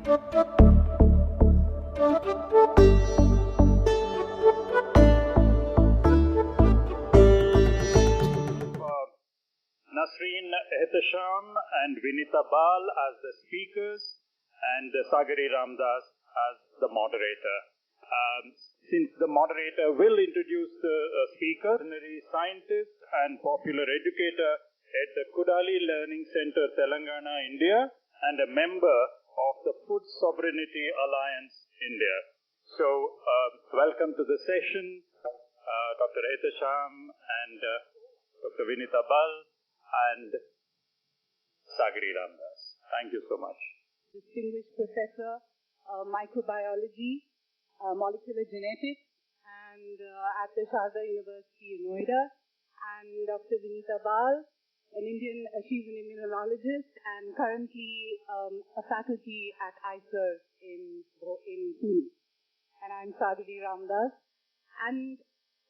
Nasreen Ehtesham and Vineeta Bal as the speakers, and Sagari Ramdas as the moderator. Since the moderator will introduce the speaker, veterinary scientist and popular educator at the Kudali Learning Center, Telangana, India, and a member of the Food Sovereignty Alliance, India. So, welcome to the session, Dr. Ehtesham and Dr. Vineeta Bal and Sagari Ramdas. Thank you so much. Distinguished Professor of Microbiology, Molecular Genetics, and at the Sharda University in Noida, and Dr. Vineeta Bal, she's an immunologist and currently a faculty at ICER in Pune. And I'm Sagari Ramdas. And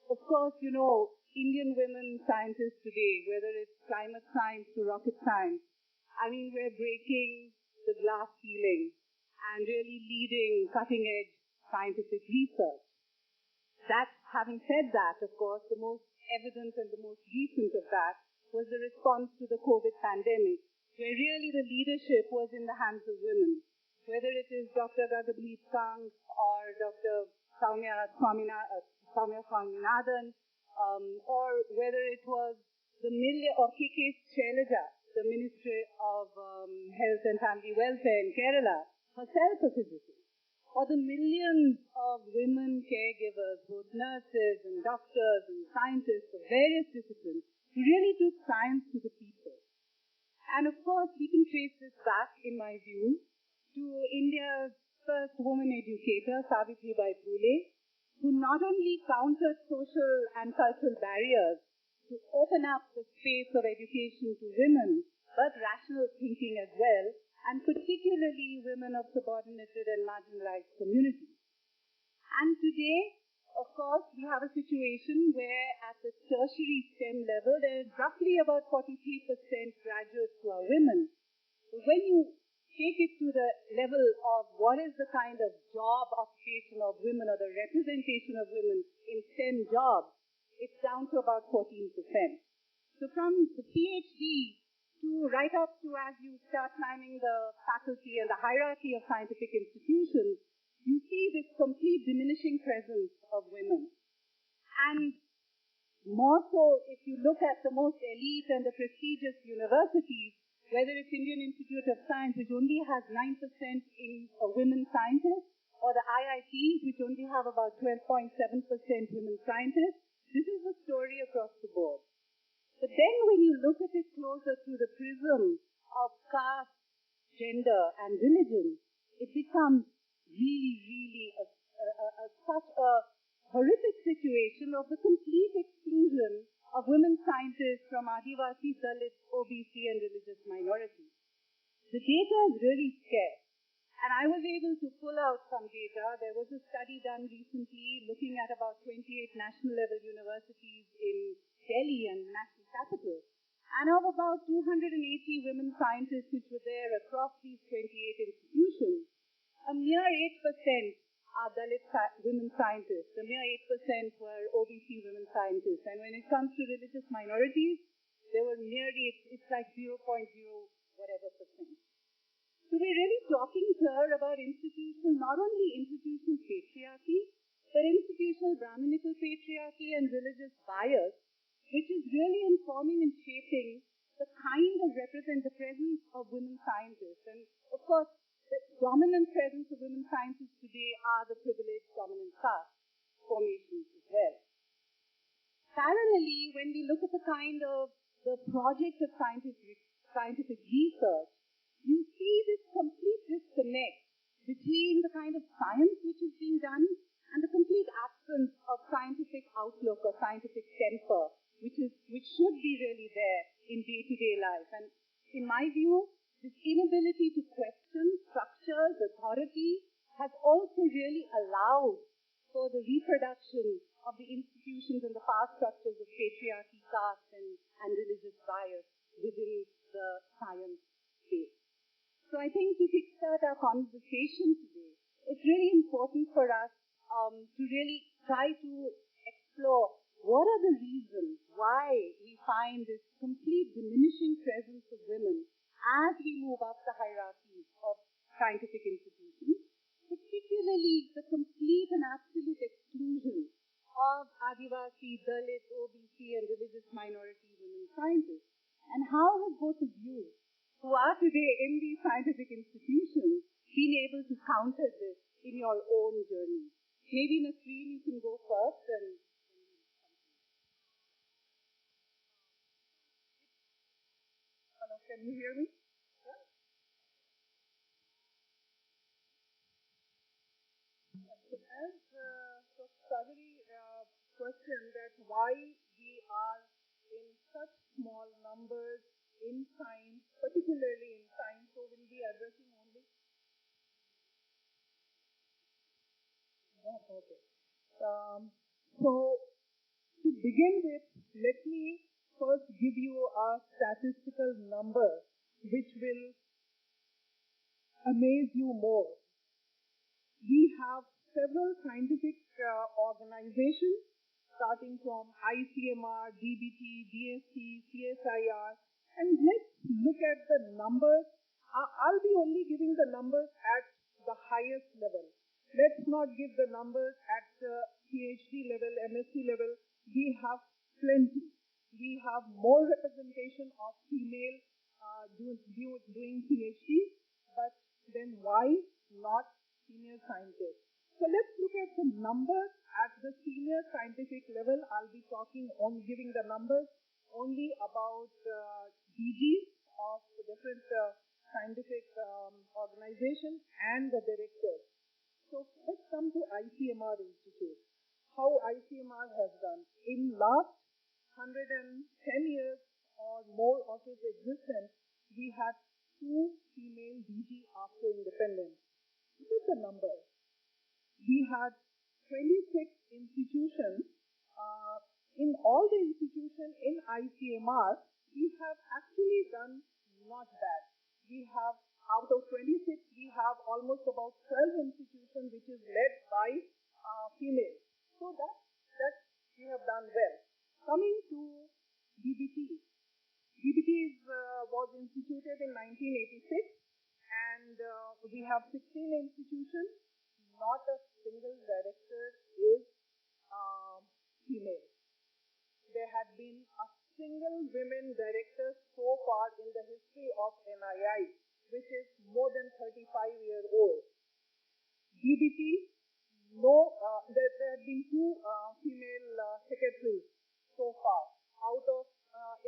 of course, you know, Indian women scientists today, whether it's climate science to rocket science, I mean, we're breaking the glass ceiling and really leading cutting-edge scientific research. Having said that, of course, the most evident and the most recent of that was the response to the COVID pandemic, where really the leadership was in the hands of women. Whether it is Dr. Gagableet Kang or Dr. Soumya Swaminathan, or whether it was K.K. Shailaja, the Ministry of Health and Family Welfare in Kerala, herself a physician, or the millions of women caregivers, both nurses and doctors and scientists of various disciplines, who really took science to the people. And of course, we can trace this back, in my view, to India's first woman educator, Savitribai Phule, who not only countered social and cultural barriers to open up the space of education to women, but rational thinking as well, and particularly women of subordinated and marginalized communities. And today, of course, we have a situation where at the tertiary STEM level, there is roughly about 43% graduates who are women. When you take it to the level of what is the kind of job occupation of women or the representation of women in STEM jobs, it's down to about 14%. So from the PhD to right up to as you start climbing the faculty and the hierarchy of scientific institutions, you see this complete diminishing presence of women. And more so, if you look at the most elite and the prestigious universities, whether it's Indian Institute of Science, which only has 9% in women scientists, or the IITs, which only have about 12.7% women scientists, this is the story across the board. But then when you look at it closer through the prism of caste, gender, and religion, it becomes really such a horrific situation of the complete exclusion of women scientists from Adivasi, Dalit, OBC, and religious minorities. The data is really scarce. And I was able to pull out some data. There was a study done recently looking at about 28 national level universities in Delhi and national capital. And of about 280 women scientists which were there across these 28 institutions, a mere 8% are Dalit women scientists. A mere 8% were OBC women scientists. And when it comes to religious minorities, there were nearly, it's like 0.0 whatever percent. So we're really talking here about not only institutional patriarchy, but institutional Brahminical patriarchy and religious bias, which is really informing and shaping the kind of the presence of women scientists. And of course, the dominant presence of women scientists today are the privileged dominant caste formations as well. Parallelly, when we look at the kind of the project of scientific research, you see this complete disconnect between the kind of science which is being done and the complete absence of scientific outlook or scientific temper, which should be really there in day-to-day life. And in my view, this inability to question structures, authority, has also really allowed for the reproduction of the institutions and the power structures of patriarchy, caste, and religious bias within the science space. So So I think to kickstart our conversation today, it's really important for us to really try to explore what are the reasons why we find this complete diminishing presence of women as we move up the hierarchy of scientific institutions, particularly the complete and absolute exclusion of Adivasi, Dalit, OBC, and religious minority women scientists. And how have both of you, who are today in these scientific institutions, been able to counter this in your own journey? Maybe Nasreen, you can go first. And hello, can you hear me? Yeah? As Sagari questioned that why we are in such small numbers in science, particularly in science, so we'll be addressing only. Oh, okay. So to begin with, let me first give you a statistical number which will amaze you more. We have several scientific organizations starting from ICMR, DBT, DST, CSIR, and let's look at the numbers. I'll be only giving the numbers at the highest level. Let's not give the numbers at the PhD level, MSc level. We have plenty. We have more representation of female doing PhD, but then why not senior scientists? So let's look at the numbers at the senior scientific level. I'll be giving the numbers only about DGs of different scientific organizations and the directors. So let's come to ICMR Institute. How ICMR has done. In last 110 years or more of its existence, we had 2 female DG after independence. Look at the number. We had 26 institutions. In all the institutions in ICMR, we have actually done not bad. We have, out of 26, we have almost about 12 institutions which is led by females. So that we have done well. Coming to DBT. DBT was instituted in 1986 and we have 16 institutions. Not a single director is female. There had been a single women director so far in the history of NII, which is more than 35-year old. DBT, there have been 2 female secretaries so far out of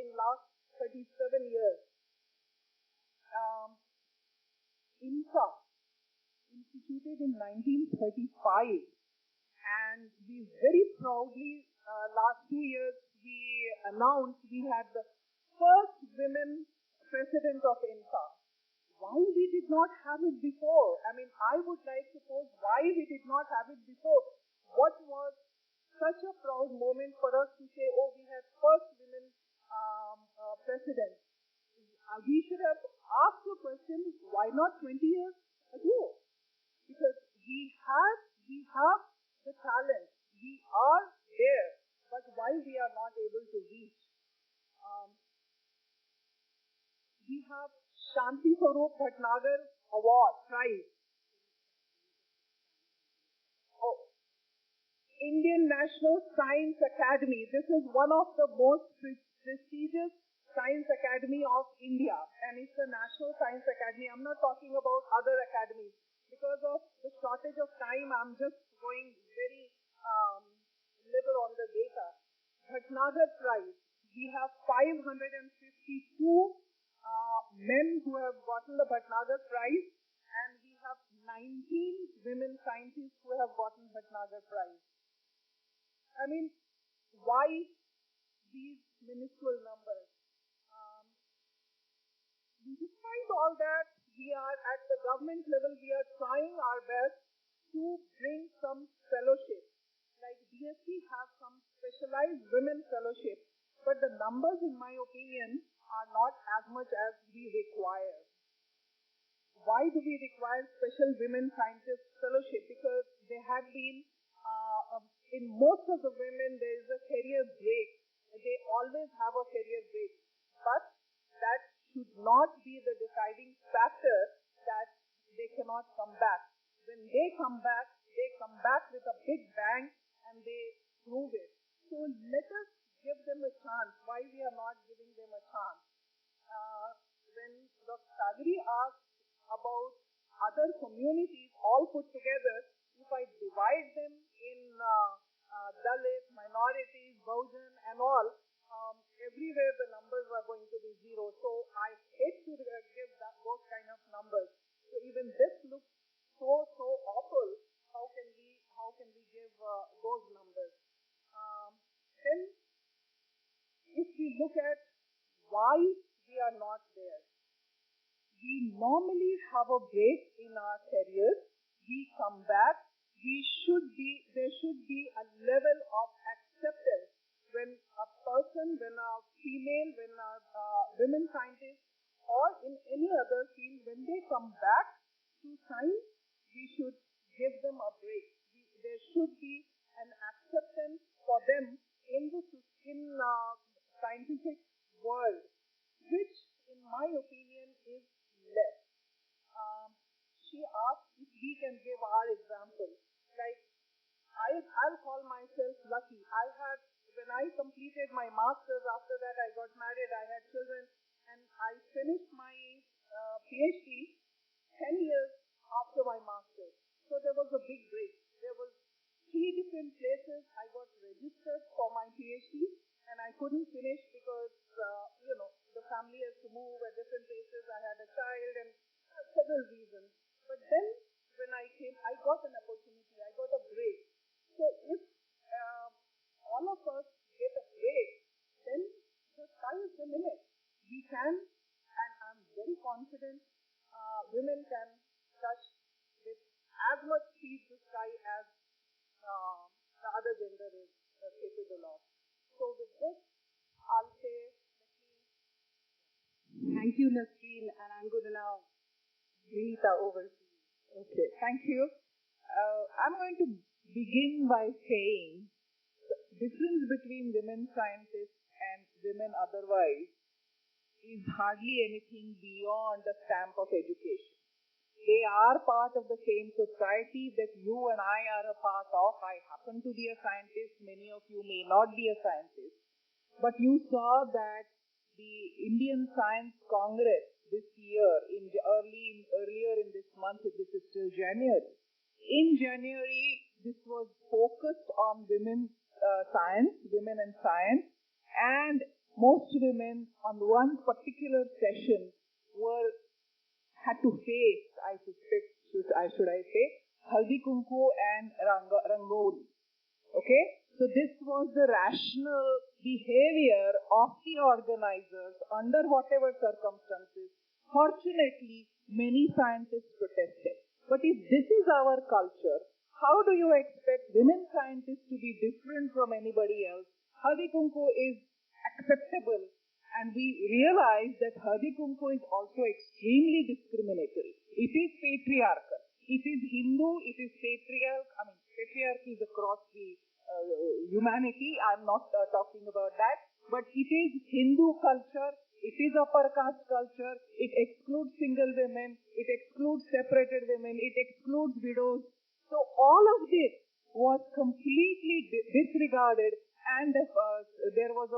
in last 37 years. INSA, instituted in 1935, and we very proudly last 2 years we announced we had the first women president of INSA. Why we did not have it before? I mean, I would like to pose why we did not have it before. What was such a proud moment for us to say, oh, we had first women president? We should have asked the question, why not 20 years ago? Because we have the talent. We are there, but why we are not able to reach? We have Shanti Swarup Bhatnagar Award, prize. Oh, Indian National Science Academy. This is one of the most prestigious Science Academy of India, and it's the National Science Academy. I'm not talking about other academies. Because of the shortage of time, I'm just going very little on the data. Bhatnagar Prize. We have 552 men who have gotten the Bhatnagar Prize, and we have 19 women scientists who have gotten Bhatnagar Prize. I mean, why these minuscule numbers? Despite all that, we are at the government level, we are trying our best to bring some fellowship. Like DST have some specialized women fellowship, but the numbers, in my opinion, are not as much as we require. why do we require special women scientist fellowship? Because there had been, in most of the women, there is a career break. They always have a career break. But that should not be the deciding factor that they cannot come back. When they come back with a big bang and they prove it. So let us give them a chance. Why we are not giving them a chance? When Dr. Sagari asked about other communities all put together, if I divide them in Dalit, minorities, Baujan and all, everywhere the numbers are going to be zero. So I hate to give those kind of numbers. So even this looks so awful. How can we give those numbers? Then, if we look at why we are not there, we normally have a break in our careers. We come back. There should be a level of acceptance when a person, when a female, when a women scientist, or in any other field, when they come back to science, we should give them a break. There should be an acceptance for them in the scientific world, which, in my opinion, is less. She asked if we can give our example. Like, I'll call myself lucky. When I completed my master's, after that I got married, I had children, and I finished my PhD 10 years after my master's. So there was a big break. There was 3 different places I got registered for my PhD, and I couldn't finish because, the family has to move at different places. I had a child and several reasons. But then when I came, I got an opportunity. I got a break. So if all of us get a break, then the sky is the limit. We can, and I'm very confident, women can touch with as much speed the sky as the other gender is capable of. So with this, I'll say, thank you, Nasreen, and I'm going to now Vineeta over to you. Okay, thank you. I'm going to begin by saying the difference between women scientists and women otherwise is hardly anything beyond the stamp of education. They are part of the same society that you and I are a part of. I happen to be a scientist. Many of you may not be a scientist. But you saw that the Indian Science Congress this year, earlier in this month, this is still January. In January, this was focused on women and science, and most women on one particular session had to face, I suspect, should I say, Haldi Kunku and Rangoli. Okay? So this was the rational behavior of the organizers under whatever circumstances. Fortunately, many scientists protested. But if this is our culture, how do you expect women scientists to be different from anybody else? Haldi Kunku is acceptable, and we realize that Haldi Kunku is also extremely discriminatory. It is patriarchal. It is Hindu, it is patriarchal. Patriarchy is across the humanity. I'm not talking about that. But it is Hindu culture. It is upper caste culture. It excludes single women. It excludes separated women. It excludes widows. So all of this was completely disregarded, and there was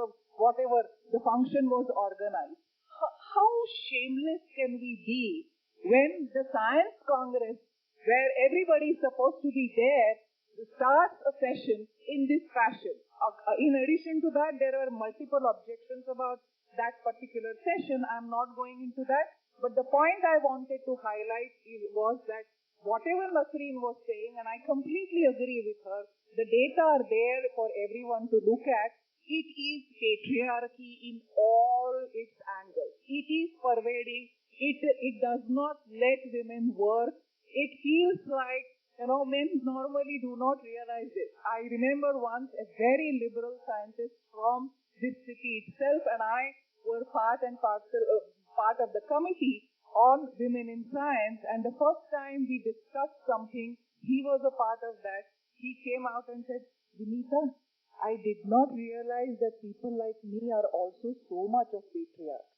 the function was organized. How shameless can we be when the Science Congress, where everybody is supposed to be there, starts a session in this fashion? In addition to that, there are multiple objections about that particular session. I'm not going into that. But the point I wanted to highlight was that whatever Nasreen was saying, and I completely agree with her, the data are there for everyone to look at. It is patriarchy in all its angles. It is pervading. It does not let women work. It feels like, men normally do not realize this. I remember once a very liberal scientist from this city itself, and I were part of the committee on women in science, and the first time we discussed something, he was a part of that. He came out and said, Vineeta, I did not realize that people like me are also so much of patriarchs.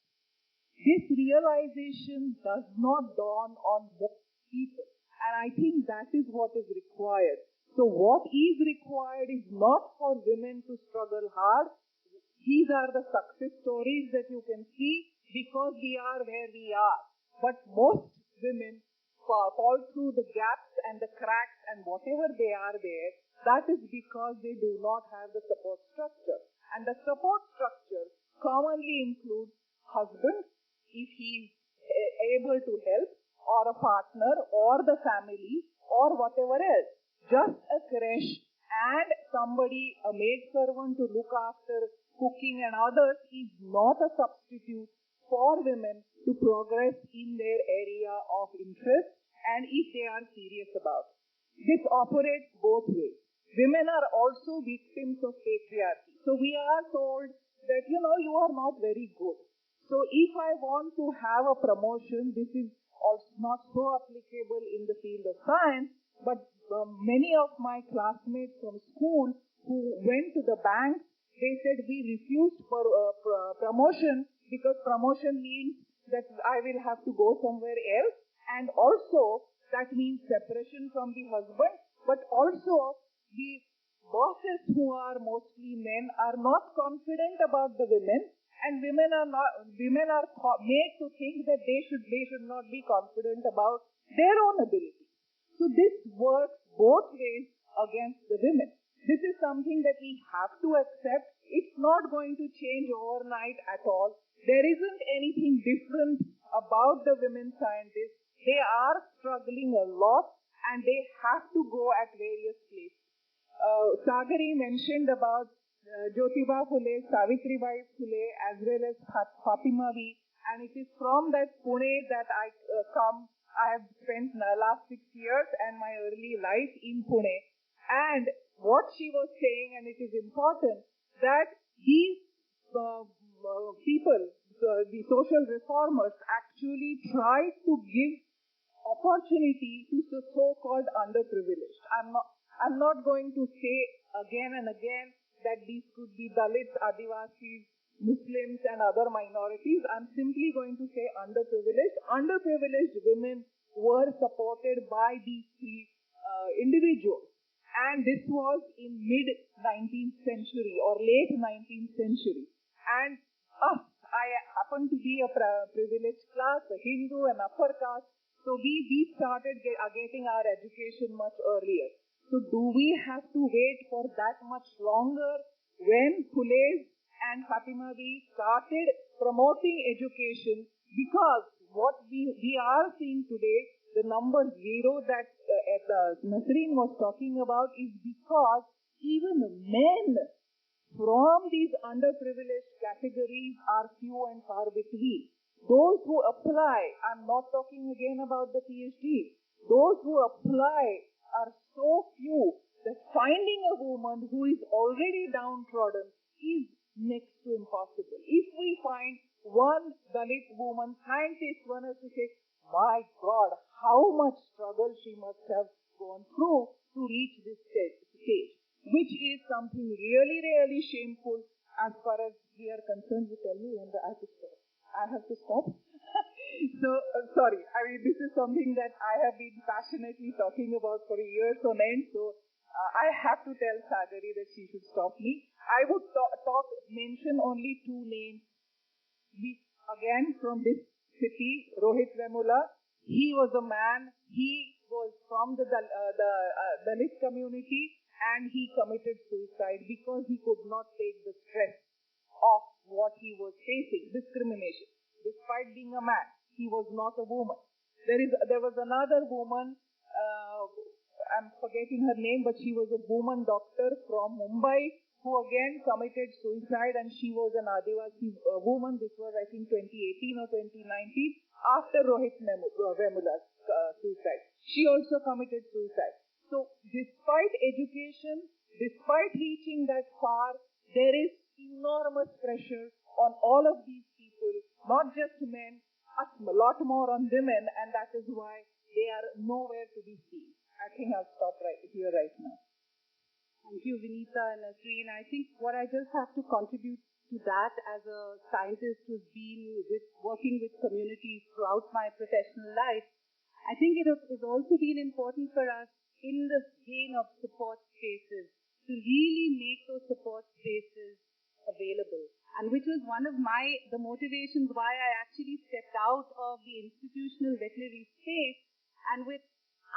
This realization does not dawn on most people, and I think that is what is required. So what is required is not for women to struggle hard. These are the success stories that you can see because we are where we are. But most women fall through the gaps and the cracks and whatever they are there, that is because they do not have the support structure. And the support structure commonly includes husband, if he is able to help, or a partner, or the family, or whatever else. Just a creche and somebody, a maid servant to look after cooking and others is not a substitute for women to progress in their area of interest and if they are serious about it. This operates both ways. Women are also victims of patriarchy. So we are told that, you are not very good. So if I want to have a promotion, this is also not so applicable in the field of science, but many of my classmates from school who went to the bank, they said we refused for promotion because promotion means that I will have to go somewhere else, and also that means separation from the husband, but also the bosses who are mostly men are not confident about the women, and women are made to think that they should not be confident about their own ability. So this works both ways against the women. This is something that we have to accept. It's not going to change overnight at all. There isn't anything different about the women scientists. They are struggling a lot and they have to go at various places. Sagari mentioned about Jyotiba Phule, Savitribai Phule, as well as Fatima V. And it is from that Pune that I come. I have spent the last 6 years and my early life in Pune. And what she was saying, and it is important, that these people, the social reformers, actually tried to give opportunity to the so-called underprivileged. I'm not going to say again and again that these could be Dalits, Adivasis, Muslims and other minorities. I'm simply going to say underprivileged. Underprivileged women were supported by these three individuals. And this was in mid-19th century or late 19th century. And I happen to be a privileged class, a Hindu and upper caste. So we started getting our education much earlier. So do we have to wait for that much longer? When Phule's and Fatima V started promoting education, because what we are seeing today, the number 0 that Nasreen was talking about, is because even men from these underprivileged categories are few and far between. Those who apply, I'm not talking again about the PhD, those who apply are so few that finding a woman who is already downtrodden is next to impossible. If we find one Dalit woman scientist, one has to say, my God, how much struggle she must have gone through to reach this stage, which is something really, really shameful as far as we are concerned. You tell me when I have to stop. I have to stop? So, sorry. I mean, this is something that I have been passionately talking about for years on end. So, I have to tell Sagari that she should stop me. I would mention only 2 names. Again, from this city, Rohit Vemula. He was a man. He was from the Dalit community and he committed suicide because he could not take the stress of what he was facing, discrimination. Despite being a man, he was not a woman. There was another woman, I'm forgetting her name, but she was a woman doctor from Mumbai who again committed suicide, and she was an Adivasi woman. This was, I think, 2018 or 2019, after Rohit Vemula's suicide. She also committed suicide. So, despite education, despite reaching that far, there is enormous pressure on all of these people, not just men. a lot more on women, and that is why they are nowhere to be seen. I think I'll stop right here right now. Thank you, Vineeta and Nasreen. I think what I just have to contribute to that as a scientist who's been working with communities throughout my professional life, I think it has also been important for us in the vein of support spaces to really make those support spaces available. And which was one of the motivations why I actually stepped out of the institutional veterinary space, and with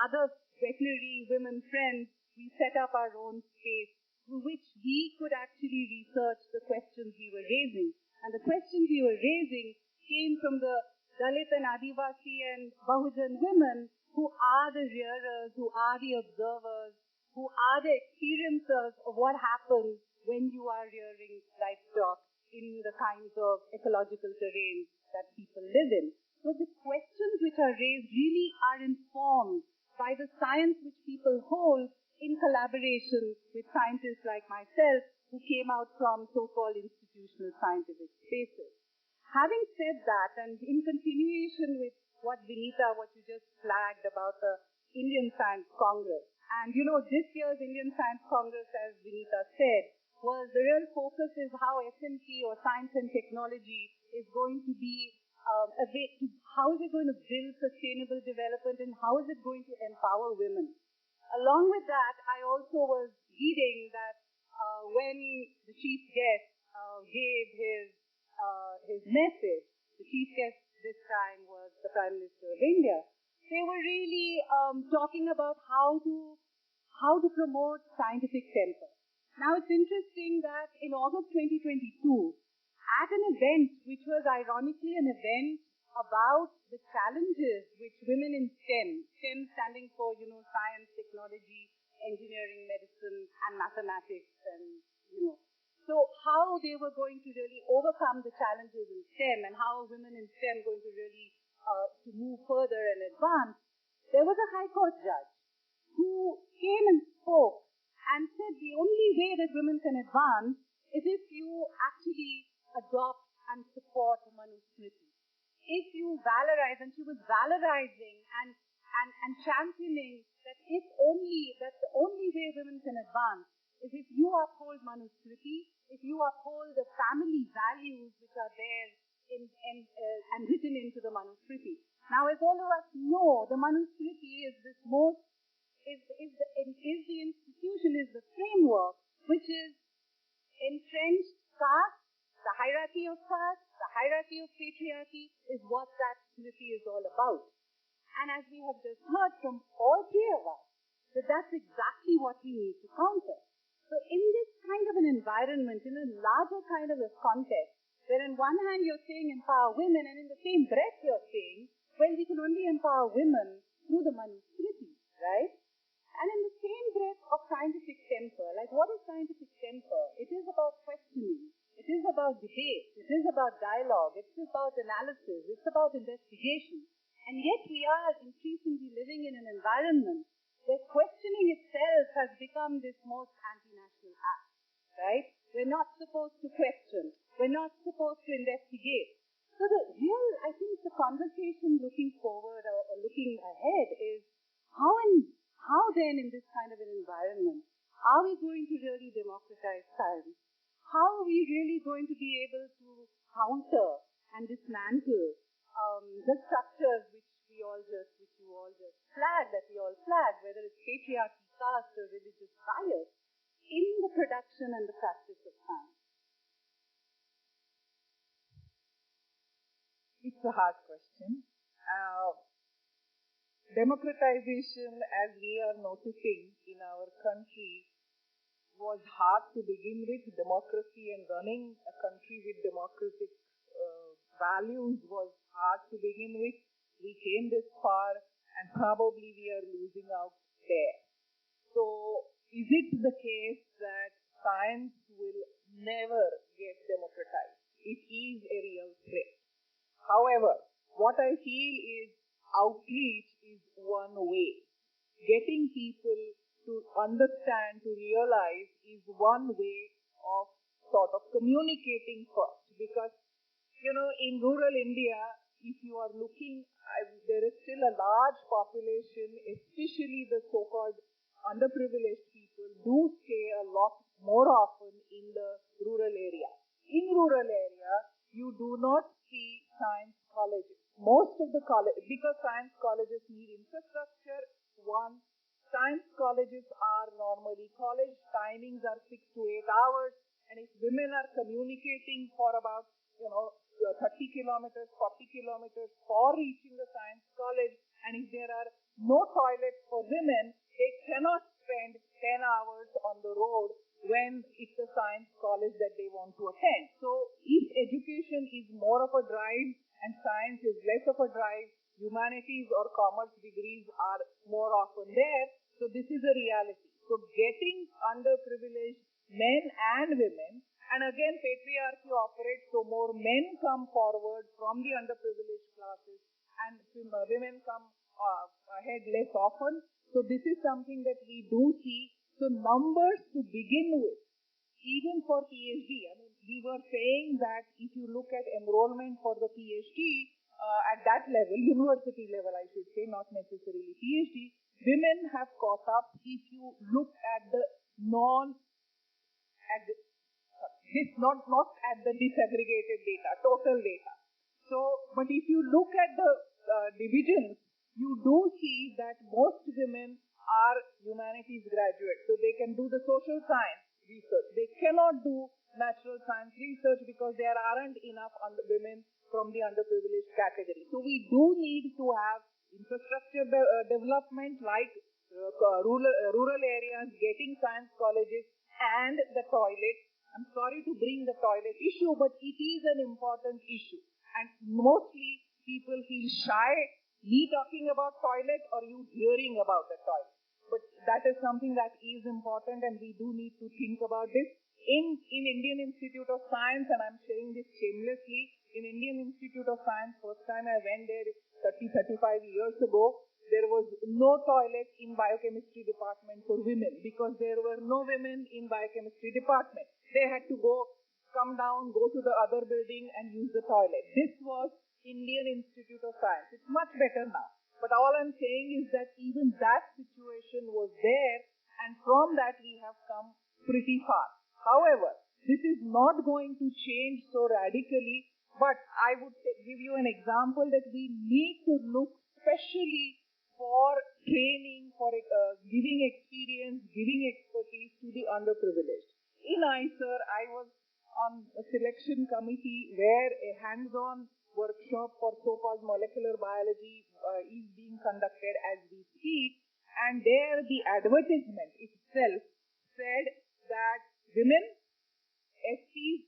other veterinary women friends, we set up our own space through which we could actually research the questions we were raising. And the questions we were raising came from the Dalit and Adivasi and Bahujan women who are the rearers, who are the observers, who are the experiencers of what happens when you are rearing livestock in the kinds of ecological terrains that people live in. So the questions which are raised really are informed by the science which people hold in collaboration with scientists like myself who came out from so-called institutional scientific spaces. Having said that, and in continuation with what Vineeta, what you just flagged about the Indian Science Congress, and this year's Indian Science Congress, as Vineeta said, was the real focus is how SNT or science and technology is going to be how is it going to build sustainable development and how is it going to empower women. Along with that, I also was reading that when the chief guest gave his message, the chief guest this time was the Prime Minister of India. They were really talking about how to promote scientific temper. Now it's interesting that in August 2022, at an event which was ironically an event about the challenges which women in STEM standing for, science, technology, engineering, medicine, and mathematics, and, so how they were going to really overcome the challenges in STEM and how women in STEM going to really to move further and advance. There was a High Court judge who came and spoke and said the only way that women can advance is if you actually adopt and support Manusmriti. If you valorize, and she was valorizing and championing that the only way women can advance is if you uphold Manusmriti, if you uphold the family values which are there and written into the Manusmriti. Now, as all of us know, the Manusmriti is the institution, is the framework which is entrenched caste, the hierarchy of caste, the hierarchy of patriarchy is what that smriti is all about. And as we have just heard from all three of us, that's exactly what we need to counter. So in this kind of an environment, in a larger kind of a context, where on one hand you're saying empower women, and in the same breath you're saying, well, we can only empower women through the Manusmriti, right? And in the same breath of scientific temper, like what is scientific temper? It is about questioning. It is about debate. It is about dialogue. It's about analysis. It's about investigation. And yet we are increasingly living in an environment where questioning itself has become this most anti-national act, right? We're not supposed to question. We're not supposed to investigate. So I think the conversation looking forward or looking ahead is how then in this kind of an environment are we going to really democratize science? How are we really going to be able to counter and dismantle the structures which you all just flagged, whether it's patriarchy, caste, or religious bias, in the production and the practice of science? It's a hard question. Democratization, as we are noticing in our country, was hard to begin with. Democracy and running a country with democratic values was hard to begin with. We came this far, and probably we are losing out there. So, is it the case that science will never get democratized? It is a real threat. However, what I feel is outreach is one way. Getting people to understand, to realize is one way of sort of communicating first. Because, in rural India, if you are looking, there is still a large population, especially the so-called underprivileged people, do stay a lot more often in the rural area. In rural area, you do not see science colleges. Most of the colleges, because science colleges need infrastructure, one, science colleges are normally, college timings are 6 to 8 hours, and if women are communicating for about, 30 kilometers, 40 kilometers for reaching the science college, and if there are no toilets for women, they cannot spend 10 hours on the road when it's a science college that they want to attend. So if education is more of a drive and science is less of a drive, humanities or commerce degrees are more often there. So this is a reality. So getting underprivileged men and women, and again patriarchy operates, so more men come forward from the underprivileged classes and women come ahead less often. So this is something that we do see. So numbers to begin with, even for PhD, we were saying that if you look at enrollment for the PhD at that level, university level I should say, not necessarily PhD, women have caught up if you look at the not at the disaggregated data, total data. So, but if you look at the divisions, you do see that most women are humanities graduates, so they can do the social science research. They cannot do natural science research because there aren't enough women from the underprivileged category. So we do need to have infrastructure development like rural areas, getting science colleges and the toilets. I'm sorry to bring the toilet issue, but it is an important issue. And mostly people feel shy, me talking about toilet or you hearing about the toilet. But that is something that is important and we do need to think about this. In Indian Institute of Science, and I'm sharing this shamelessly, in Indian Institute of Science, first time I went there 35 years ago, there was no toilet in biochemistry department for women because there were no women in biochemistry department. They had to come down, go to the other building and use the toilet. This was Indian Institute of Science. It's much better now. But all I'm saying is that even that situation was there, and from that we have come pretty far. However, this is not going to change so radically, but I would give you an example that we need to look specially for training, for giving experience, giving expertise to the underprivileged. In ICER, I was on a selection committee where a hands-on workshop for so-called molecular biology is being conducted as we speak, and there the advertisement itself said that women, STs,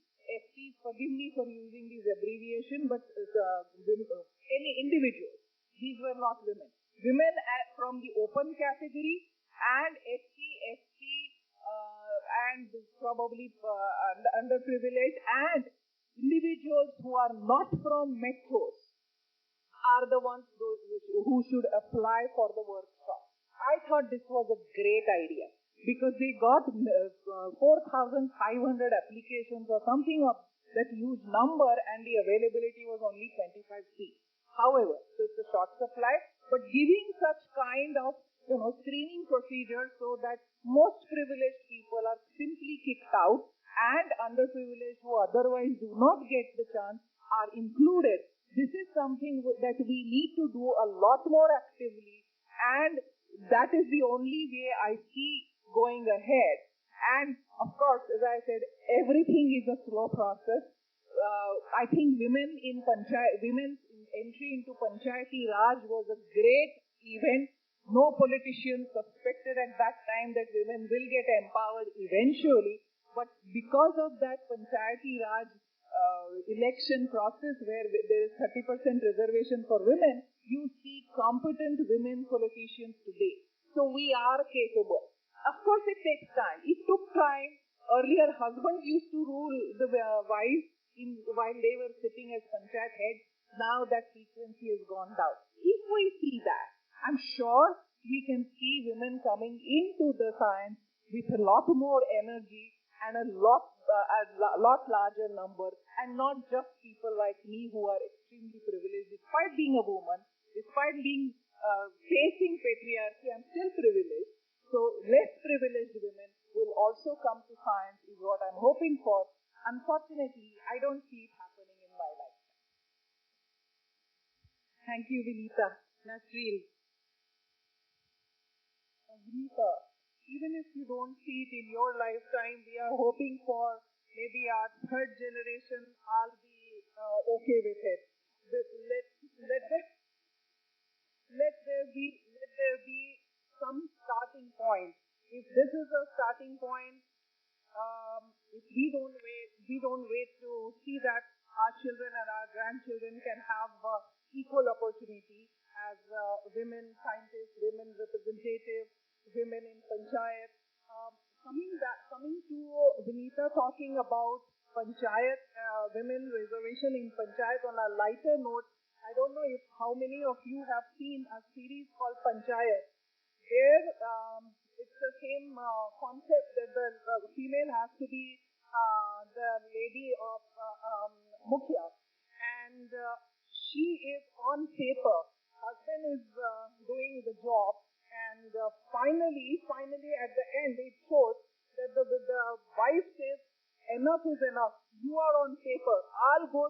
forgive me for using this abbreviation, but any individuals, these were not women. Women from the open category and ST, and probably underprivileged, and individuals who are not from metros are the ones who should apply for the workshop. I thought this was a great idea because they got 4,500 applications or something of that huge number, and the availability was only 25 seats. However, so it's a short supply, but giving such kind of screening procedure so that most privileged people are simply kicked out and underprivileged who otherwise do not get the chance are included. This is something that we need to do a lot more actively, and that is the only way I see going ahead. And of course, as I said, everything is a slow process. I think women's entry into Panchayati Raj was a great event. No politician suspected at that time that women will get empowered eventually. But because of that Panchayati Raj election process where there is 30% reservation for women, you see competent women politicians today. So we are capable. Of course, it takes time. It took time. Earlier, husbands used to rule the wives while they were sitting as Panchayat heads. Now that frequency has gone down. If we see that, I'm sure we can see women coming into the science with a lot more energy and a lot larger number, and not just people like me who are extremely extremely privileged. Despite being a woman, despite being facing patriarchy, I'm still privileged. So less privileged women will also come to science is what I'm hoping for. Unfortunately, I don't see it happening in my lifetime. Thank you, Vineeta. Nasreen. Vineeta, even if you don't see it in your lifetime, we are hoping for maybe our third generation. I'll be okay with it. But let there be some starting point. If this is a starting point, if we don't wait to see that our children and our grandchildren can have equal opportunity as women scientists, women representatives, women in panchayat. Coming to Vineeta talking about panchayat, women reservation in panchayat on a lighter note, I don't know if how many of you have seen a series called Panchayat. There, it's the same concept that the female has to be the lady of Mukhya. And she is on paper. Husband is doing the job. And finally, at the end, it shows that the wife says, enough is enough. You are on paper. I'll go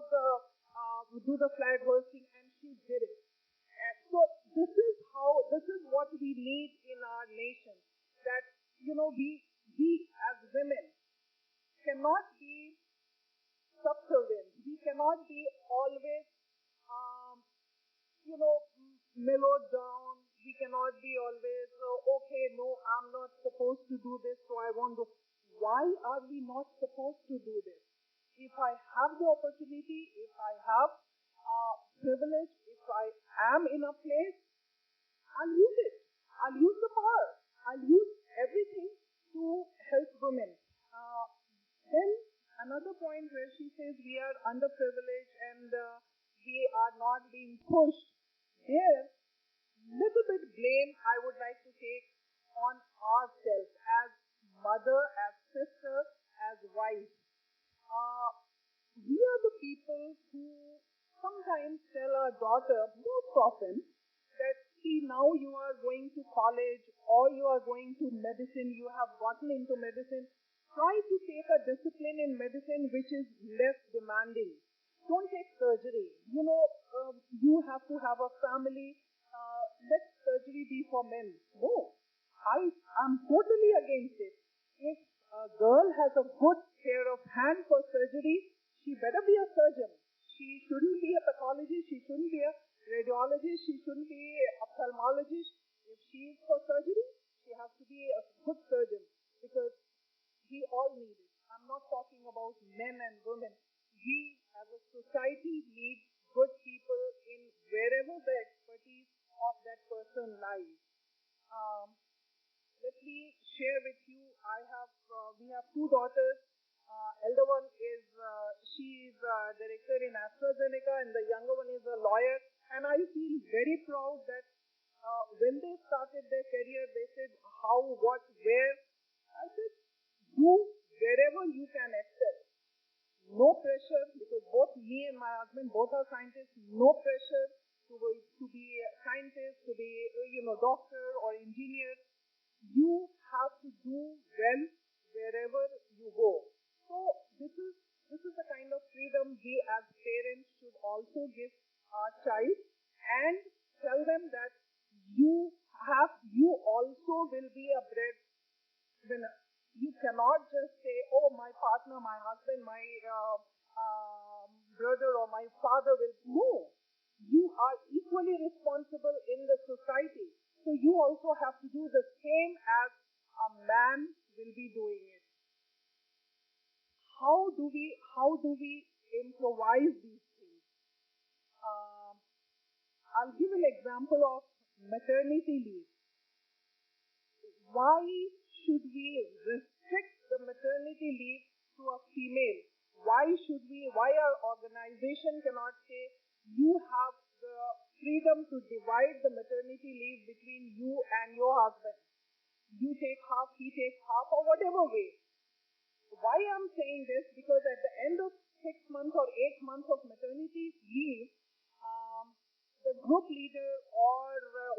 do the flag hoisting, and she did it. So this is what we need in our nation. That, we as women cannot be subservient. We cannot be always, mellowed down. We cannot be always, okay, no, I'm not supposed to do this, so I won't do. Why are we not supposed to do this? If I have the opportunity, if I have privilege, if I am in a place, I'll use it. I'll use the power. I'll use everything to help women. Then another point where she says we are underprivileged and we are not being pushed. There, little bit blame I would like to take on ourselves as mother, as sister, as wife. We are the people who sometimes tell our daughter, most often, that see, now you are going to college or you are going to medicine, you have gotten into medicine. Try to take a discipline in medicine which is less demanding. Don't take surgery. You have to have a family. Let surgery be for men. No, I'm totally against it. If a girl has a good pair of hands for surgery, she better be a surgeon. She shouldn't be a pathologist. She shouldn't be a radiologist. She shouldn't be an ophthalmologist. If she is for surgery, she has to be a good surgeon because we all need it. I'm not talking about men and women. We as a society need good people in wherever the expertise of that person lies. Let me share with you. We have two daughters. Elder one is she is director in AstraZeneca, and the younger one is a lawyer. And I feel very proud that when they started their career, they said how, what, where. I said, do wherever you can excel. No pressure, because both me and my husband, both are scientists. No pressure to be a scientist, to be doctor or engineer. You have to do well wherever you go. So this is the kind of freedom we as parents should also give our child, and tell them that you also will be a breadwinner. You cannot just say, oh, my partner, my husband, my brother or my father will. No. You are equally responsible in the society. So you also have to do the same as a man will be doing it. How do we improvise these things? I'll give an example of maternity leave. Why should we restrict the maternity leave to a female? Why our organization cannot say you have the freedom to divide the maternity leave between you and your husband? You take half, he takes half, or whatever way. Why I'm saying this? Because at the end of 6 months or 8 months of maternity leave, the group leader or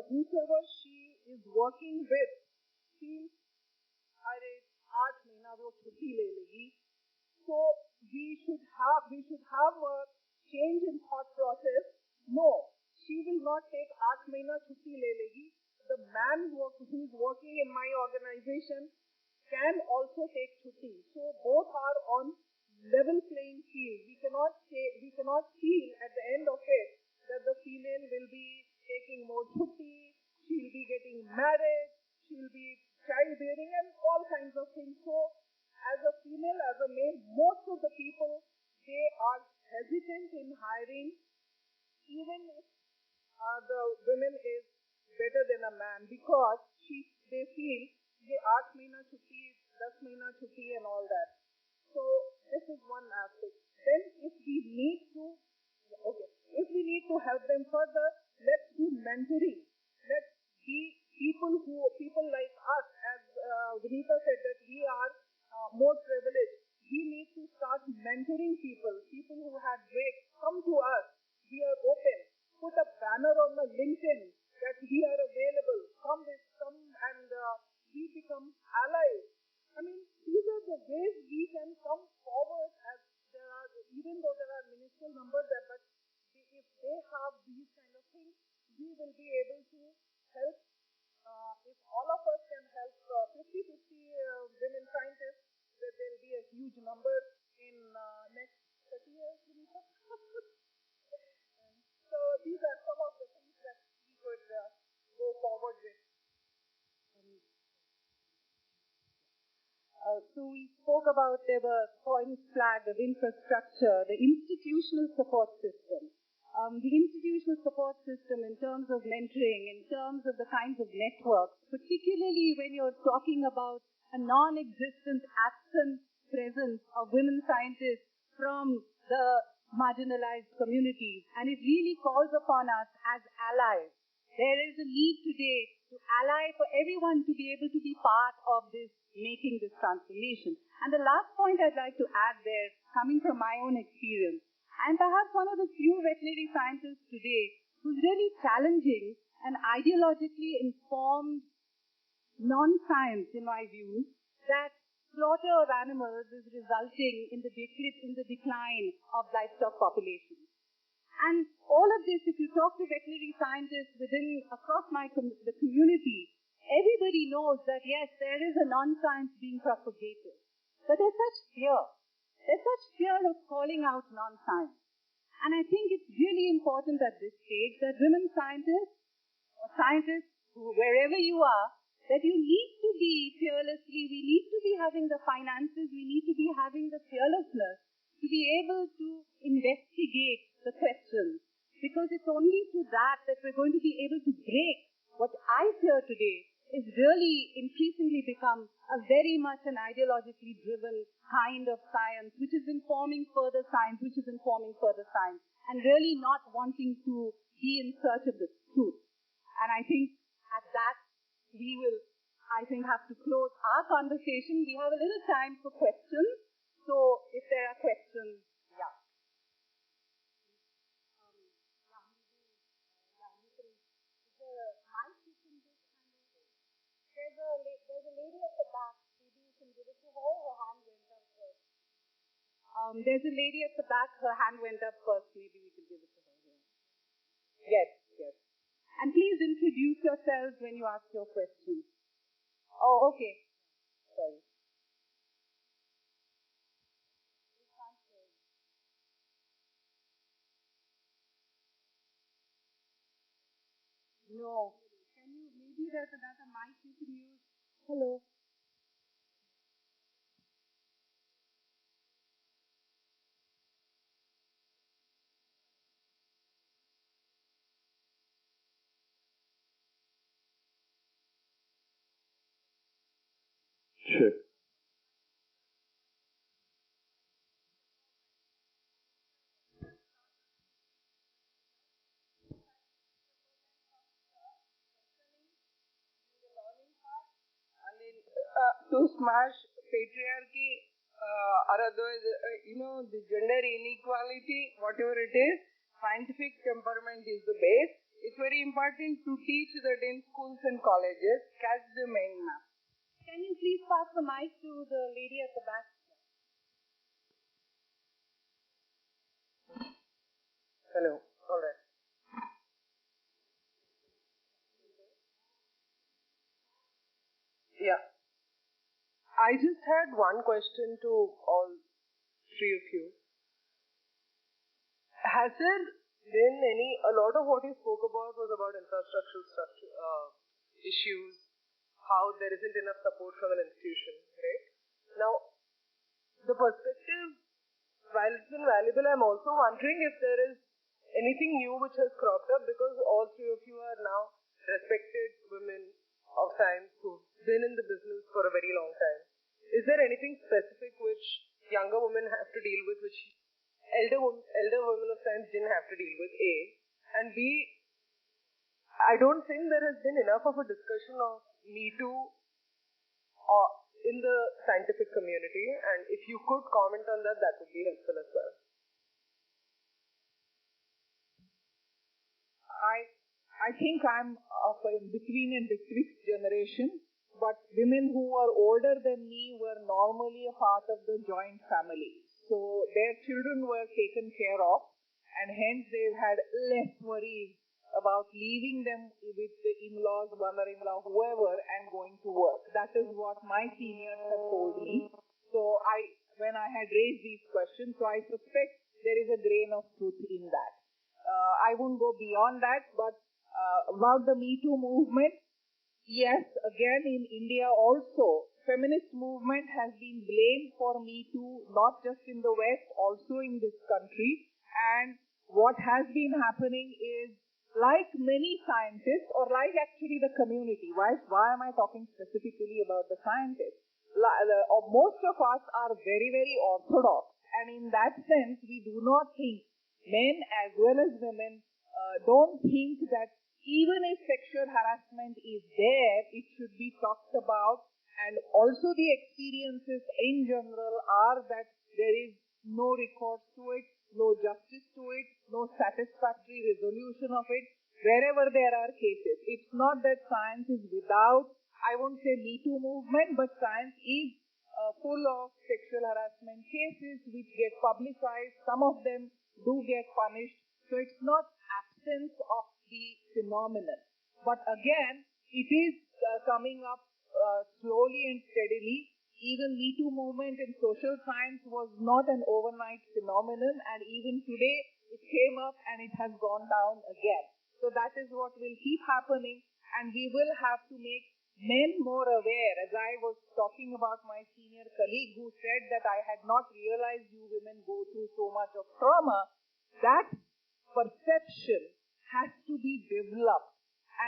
whosoever she is working with feels, अरे 8 महीना वो छुट्टी ले लेगी. So we should have a change in thought process. No, she will not take 8 महीना छुट्टी ले लेगी. The man who is working in my organization can also take छुट्टी. So both are on level playing field. We cannot feel at the end of it that the female will be taking more छुट्टी, she will be getting married, she will be childbearing and all kinds of things. So as a female, as a male, most of the people, they are hesitant in hiring, even if the woman is better than a man, because they feel they 8 महीना छुट्टी, 10 महीना छुट्टी and all that. So this is one aspect. Then if we need to help them further, let's do mentoring. Let's be people like us, as Vineeta said that we are more privileged. We need to start mentoring people who had breaks. Come to us. We are open. Put a banner on the LinkedIn that we are available. Come and we become allies. I mean, these are the ways we can come forward, as there are, even though there are minuscule numbers there, but if they have these kind of things, we will be able to help. If all of us can help 50-50 women scientists, there will be a huge number in next 30 years. So these are some of the things that we could go forward with. So we spoke about there were points flagged of infrastructure, the institutional support system. The institutional support system in terms of mentoring, in terms of the kinds of networks, particularly when you're talking about a non-existent, absent presence of women scientists from the marginalized communities. And it really calls upon us as allies. There is a need today to ally for everyone to be able to be part of this, making this transformation. And the last point I'd like to add there, coming from my own experience, and perhaps one of the few veterinary scientists today who's really challenging an ideologically informed non-science, in my view, that slaughter of animals is resulting in the decline of livestock populations. And all of this, if you talk to veterinary scientists across the community, everybody knows that yes, there is a non-science being propagated. But there's such fear. There's such fear of calling out non-science. And I think it's really important at this stage that women scientists, or scientists, wherever you are, that you need to be fearlessly, we need to be having the finances, we need to be having the fearlessness to be able to investigate the questions. Because it's only through that we're going to be able to break what I fear today is really increasingly become a very much an ideologically driven kind of science, which is informing further science, and really not wanting to be in search of the truth. And I think at that, we will, have to close our conversation. We have a little time for questions. So if there are questions, yeah. There's a lady at the back. Maybe you can give it to her. Her hand went up first. There's a lady at the back. Her hand went up first. Maybe we can give it to her. Yes. And please introduce yourselves when you ask your question. Oh, okay. Sorry. No. Maybe there's another mic you can use. Hello. Sure. To smash patriarchy, or otherwise, the gender inequality, whatever it is, scientific temperament is the base. It's very important to teach that in schools and colleges. Catch the main map. Can you please pass the mic to the lady at the back? Hello. All right. Yeah. I just had one question to all three of you. Has there been a lot of what you spoke about was about infrastructural issues, how there isn't enough support from an institution, right? Now, the perspective, while it's been valuable, I'm also wondering if there is anything new which has cropped up, because all three of you are now respected women of science who've been in the business for a very long time. Is there anything specific which younger women have to deal with, which elder women of science didn't have to deal with, A? And B, I don't think there has been enough of a discussion of Me Too in the scientific community, and if you could comment on that, that would be helpful as well. I think I'm of in between and betwixt generation, but women who are older than me were normally a part of the joint family. So their children were taken care of, and hence they've had less worries about leaving them with the in-laws, mother-in-law, whoever, and going to work. That is what my seniors have told me. So when I had raised these questions, so I suspect there is a grain of truth in that. I won't go beyond that, but about the Me Too movement, yes, again in India also, feminist movement has been blamed for Me Too, not just in the West, also in this country. And what has been happening is, like many scientists, or like actually the community, why am I talking specifically about the scientists? Most of us are very, very orthodox, and in that sense, we do not think, men as well as women, don't think that even if sexual harassment is there, it should be talked about. And also the experiences in general are that there is no recourse to it, no justice to it, no satisfactory resolution of it, wherever there are cases. It's not that science is without, I won't say Me Too movement, but science is full of sexual harassment cases which get publicized. Some of them do get punished. So it's not absence of the phenomenon. But again, it is coming up slowly and steadily. Even Me Too movement in social science was not an overnight phenomenon, and even today it came up and it has gone down again. So that is what will keep happening, and we will have to make men more aware. As I was talking about my senior colleague who said that I had not realized you women go through so much of trauma, that perception has to be developed.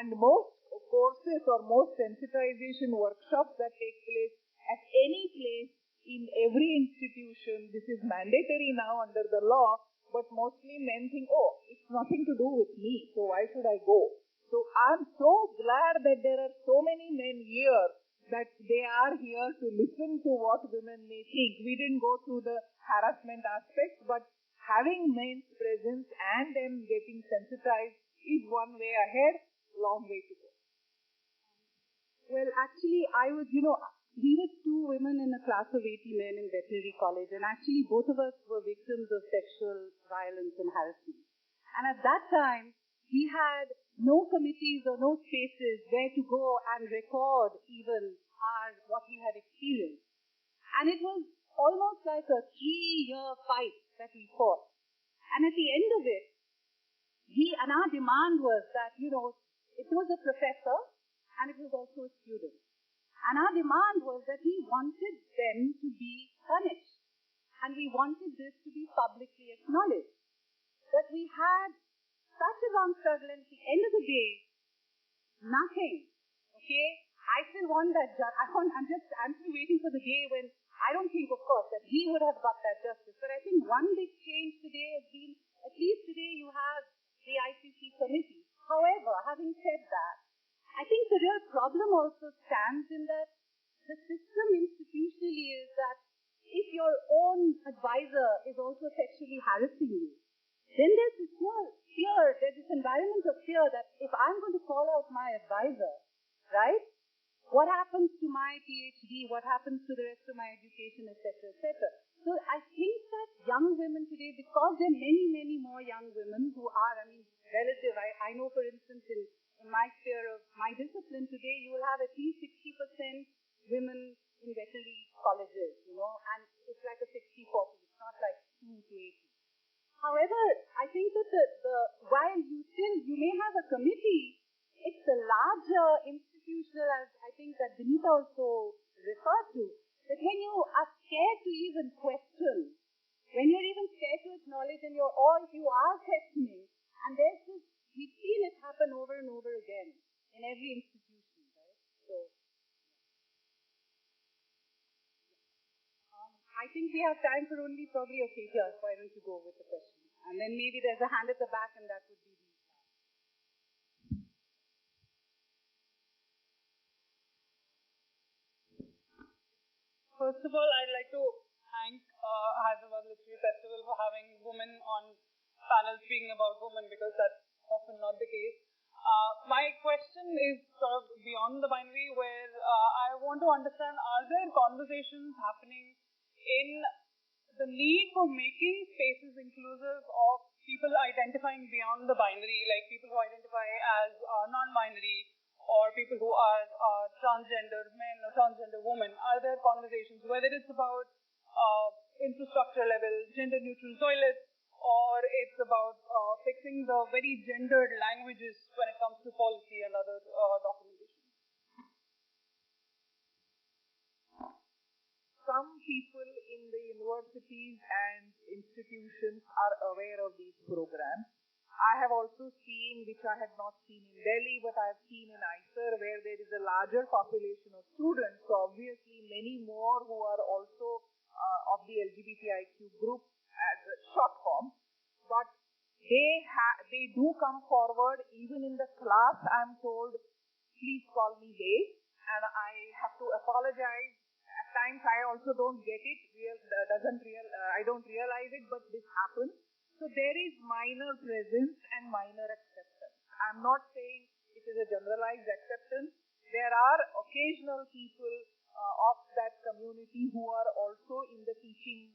And most courses or most sensitization workshops that take place at any place in every institution, this is mandatory now under the law, but mostly men think, oh, it's nothing to do with me, so why should I go? So I'm so glad that there are so many men here, that they are here to listen to what women may think. We didn't go through the harassment aspects, but having men's presence and them getting sensitized is one way ahead, long way to go. Well, actually, we were two women in a class of 80 men in veterinary college, and actually both of us were victims of sexual violence and harassment. And at that time, we had no committees or no spaces where to go and record even what we had experienced. And it was almost like a 3-year fight that we fought. And at the end of it, our demand was that, it was a professor and it was also a student. And our demand was that we wanted them to be punished. And we wanted this to be publicly acknowledged. That we had such a long struggle, and at the end of the day, nothing. Okay? I still want that justice. I'm still waiting for the day when I don't think, of course, that we would have got that justice. But I think one big change today has been, at least today you have the ICC committee. However, having said that, I think the real problem also stands in that the system institutionally is that if your own advisor is also sexually harassing you, then there's this fear, there's this environment of fear that if I'm going to call out my advisor, right, what happens to my PhD, what happens to the rest of my education, etc., etc. So I think that young women today, because there are many, many more young women who are, relative, I know for instance in my sphere of my discipline today, you will have at least 60% women in veterinary colleges, and it's like a 60-40, it's not like 2 to 80. However, I think that while you may have a committee, it's the larger institutional, as I think that Vineeta also referred to, that when you are scared to even question, when you're even scared to acknowledge or if you are questioning, and there's this, we've seen it happen over and over again in every institution, right? So, I think we have time for only probably, okay, here, why don't you go with the question? And then maybe there's a hand at the back and that would be the... First of all, I'd like to thank Hyderabad Literary Festival for having women on panels speaking about women, because that's often not the case. My question is sort of beyond the binary, where I want to understand, are there conversations happening in the need for making spaces inclusive of people identifying beyond the binary, like people who identify as non-binary, or people who are transgender men or transgender women? Are there conversations, whether it's about infrastructure level, gender-neutral toilets, or it's about fixing the very gendered languages when it comes to policy and other documentation? Some people in the universities and institutions are aware of these programs. I have also seen, which I had not seen in Delhi, but I have seen in ISER, where there is a larger population of students, so obviously many more who are also of the LGBTIQ group as a short form, but they do come forward. Even in the class, I'm told, please call me they, and I have to apologize. At times, I also don't get it. I don't realize it, but this happens. So there is minor presence and minor acceptance. I'm not saying it is a generalized acceptance. There are occasional people of that community who are also in the teaching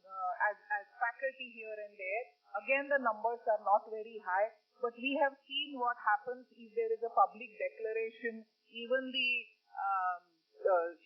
as faculty here and there. Again, the numbers are not very high, but we have seen what happens if there is a public declaration. Even the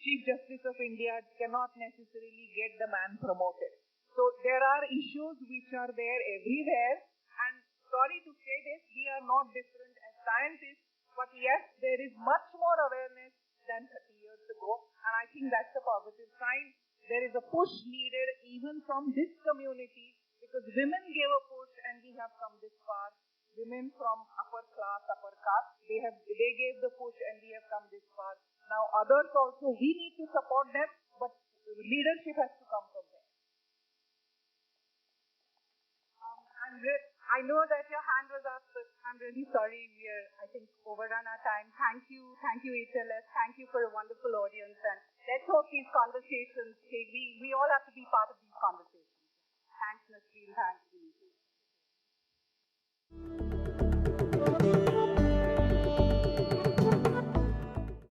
Chief Justice of India cannot necessarily get the man promoted. So there are issues which are there everywhere, and sorry to say this, we are not different as scientists, but yes, there is much more awareness than 30 years ago, and I think that's a positive sign. There is a push needed even from this community, because women gave a push and we have come this far. Women from upper caste, they gave the push and we have come this far. Now others also, we need to support them, but leadership has to come from them. I know that your hand was up, but I'm really sorry we are, I think, overrun our time. Thank you HLF, thank you for a wonderful audience, and let's hope these conversations we all have to be part of these conversations. Thanks Nasreen, thanks Vineeta.